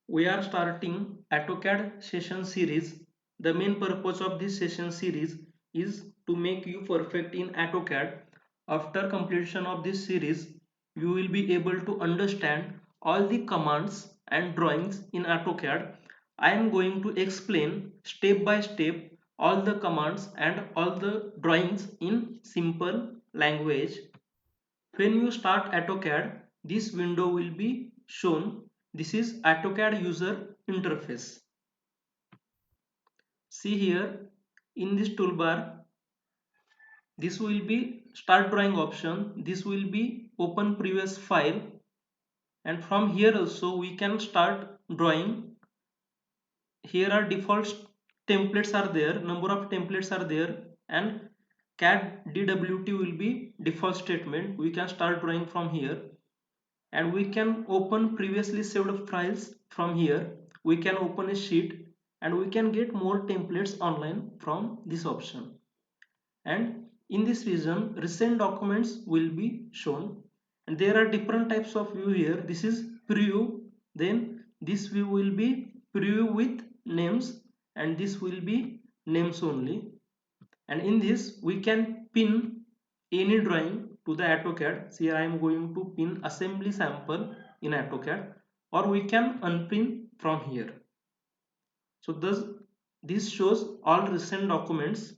We are starting AutoCAD session series. The main purpose of this session series is to make you perfect in AutoCAD. After completion of this series, you will be able to understand all the commands and drawings in AutoCAD. I am going to explain step by step all the commands and all the drawings in simple language. When you start AutoCAD, this window will be shown. This is AutoCAD user interface. See here in this toolbar, this will be start drawing option. This will be open previous file, and from here also we can start drawing. Here are default templates are there, number of templates are there, and CAD DWT will be default statement. We can start drawing from here. And we can open previously saved files from here. We can open a sheet and we can get more templates online from this option. And in this region, recent documents will be shown, and there are different types of view here. This is preview, then this view will be preview with names, and this will be names only. And in this we can pin any drawing to the AutoCAD. See, I am going to pin assembly sample in AutoCAD, or we can unpin from here. So this shows all recent documents.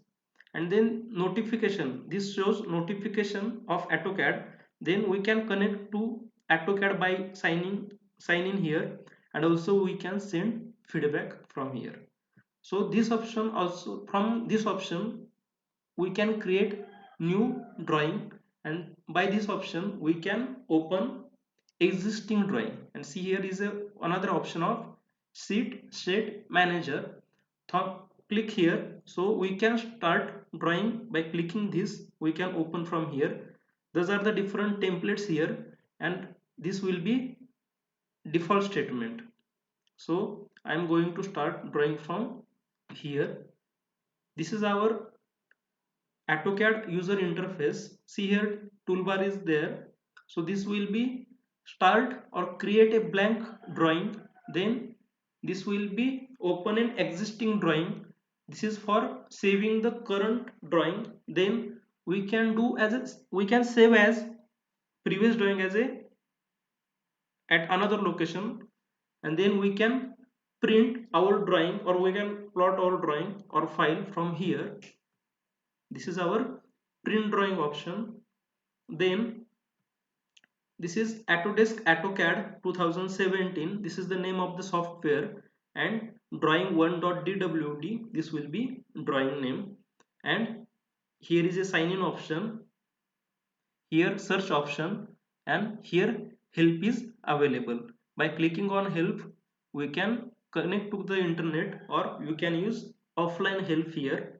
And then notification, this shows notification of AutoCAD. Then we can connect to AutoCAD by sign in here, and also we can send feedback from here. So this option, also from this option we can create new drawing, and by this option we can open existing drawing. And see, here is another option of sheet set manager. Click here, so we can start drawing. By clicking this we can open from here. Those are the different templates here, and this will be default statement. So I am going to start drawing from here. This is our AutoCAD user interface. See here, toolbar is there. So this will be start or create a blank drawing. Then this will be open an existing drawing. This is for saving the current drawing. Then we can do as we can save as previous drawing as a at another location, and then we can print our drawing, or we can plot our drawing or file from here. This is our print drawing option. Then this is Autodesk AutoCAD 2017. This is the name of the software, and drawing1.dwd, this will be drawing name. And here is a sign in option, here search option, and here help is available. By clicking on help we can connect to the internet, or you can use offline help here.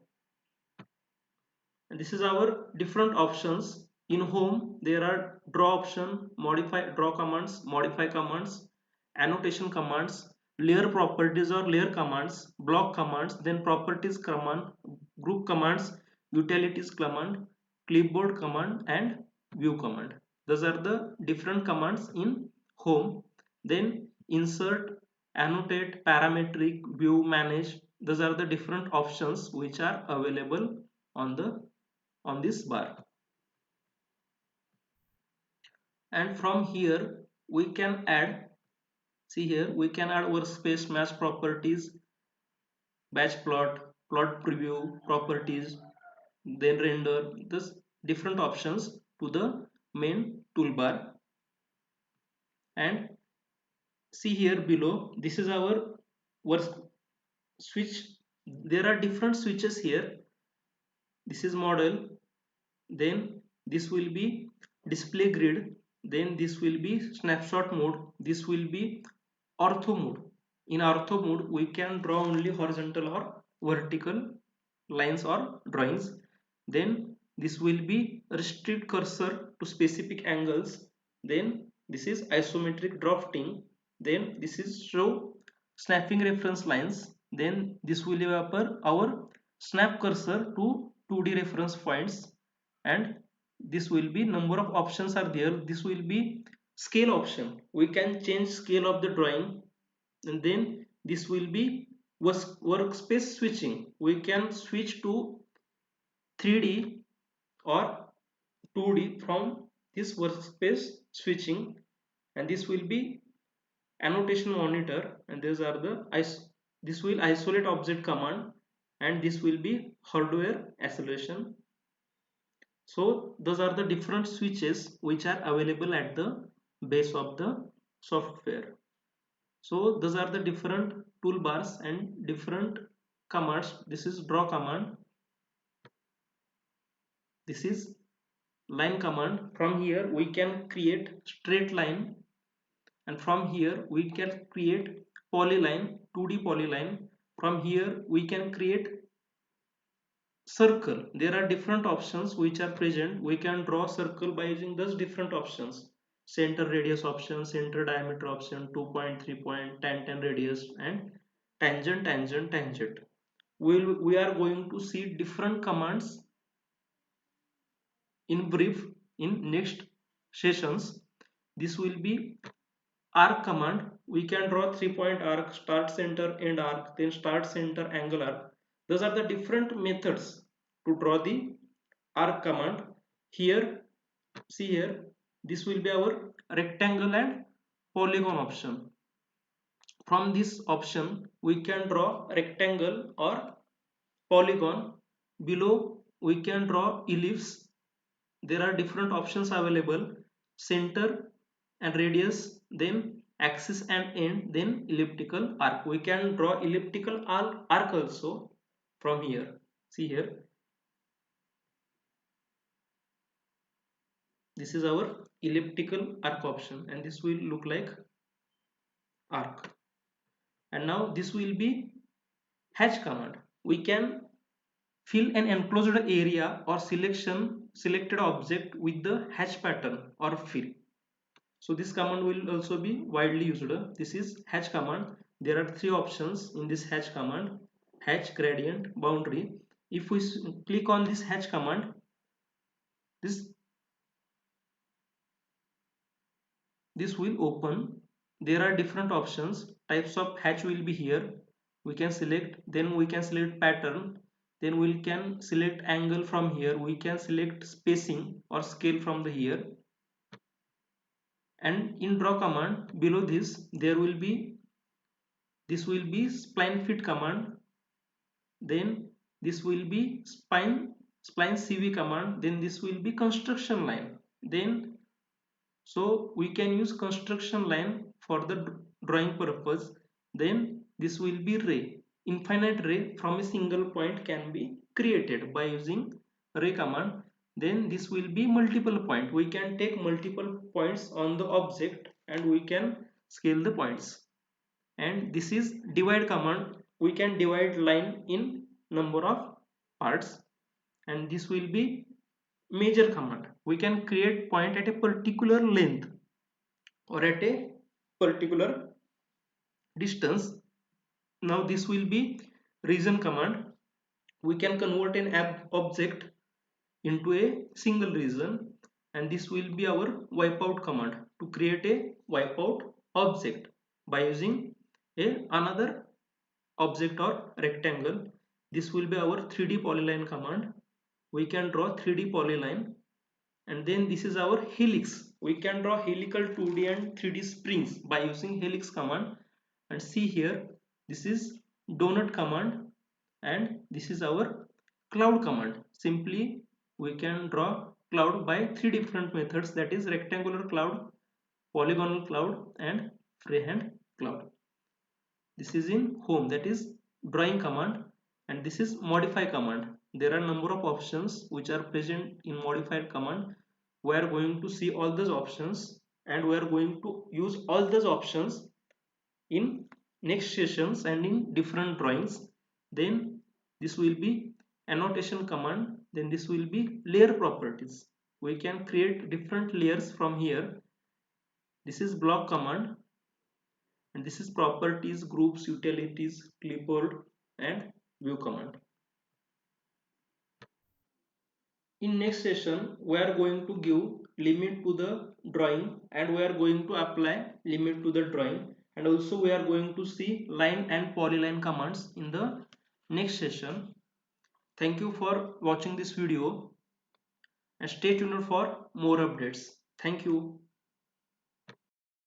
And this is our different options. In home there are draw option, modify draw commands, modify commands, annotation commands, layer properties or layer commands, block commands, then properties command, group commands, utilities command, clipboard command, and view command. Those are the different commands in home. Then insert, annotate, parametric, view, manage, those are the different options which are available on the on this bar. And from here we can add, see here we can add workspace match properties, batch plot, plot preview properties, then render, this different options to the main toolbar. And see here below, this is our work switch. There are different switches here. This is model, then this will be display grid, then this will be snapshot mode, this will be ortho mode. In ortho mode we can draw only horizontal or vertical lines or drawings. Then this will be restrict cursor to specific angles. Then this is isometric drafting. Then this is show snapping reference lines. Then this will be our snap cursor to 2D reference points. And this will be number of options are there. This will be scale option, we can change scale of the drawing. and then this will be workspace switching. We can switch to 3D or 2D from this workspace switching, and this will be annotation monitor, and these are the this will isolate object command, and this will be hardware isolation. So those are the different switches which are available at the base of the software. So those are the different toolbars and different commands. This is draw command, this is line command. From here we can create straight line, and from here we can create polyline, 2D polyline. From here we can create circle. There are different options which are present. We can draw circle by using those different options: center radius option, center diameter option, 2 point, 3 point, 10 radius, and tangent, tangent, tangent. We are going to see different commands in brief in next sessions. This will be arc command. We can draw 3-point arc, start, center, end arc, then start, center, angle arc. Those are the different methods to draw the arc command. Here, see here, this will be our rectangle and polygon option. From this option we can draw rectangle or polygon. Below we can draw ellipse. There are different options available: center and radius, then axis and end, then elliptical arc. We can draw elliptical arc also from here. See here, this is our elliptical arc option, and this will look like arc. And now this will be hatch command. We can fill an enclosed area or selected object with the hatch pattern or fill. So this command will also be widely used. This is hatch command. There are three options in this hatch command: hatch, gradient, boundary. If we click on this hatch command, this will open. There are different options. Types of hatch will be here. We can select, then we can select pattern, then we can select angle. From here we can select spacing or scale from the here. And in draw command, below this there will be, this will be spline fit command, then this will be spline CV command, then this will be construction line. Then so we can use construction line for the drawing purpose. Then this will be ray. Infinite ray from a single point can be created by using ray command. Then this will be multiple point. We can take multiple points on the object and we can scale the points. And this is divide command. We can divide line in number of parts. And this will be measure command. We can create point at a particular length or at a particular distance. Now this will be region command. We can convert an object into a single region, and this will be our wipeout command to create a wipeout object by using another object or rectangle. This will be our 3D polyline command. We can draw 3D polyline. And then this is our helix. We can draw helical 2D and 3D springs by using helix command. And see here, this is donut command, and this is our cloud command. Simply we can draw cloud by three different methods, that is rectangular cloud, polygonal cloud, and freehand cloud. This is in home, that is drawing command, and this is modify command. There are number of options which are present in modified command. We are going to see all those options, and we are going to use all those options in next sessions and in different drawings. Then this will be annotation command. Then this will be layer properties. We can create different layers from here. This is block command, and this is properties, groups, utilities, clipboard, and view command. In next session we are going to give limit to the drawing, and we are going to apply limit to the drawing, and also we are going to see line and polyline commands in the next session. Thank you for watching this video and stay tuned for more updates. Thank you.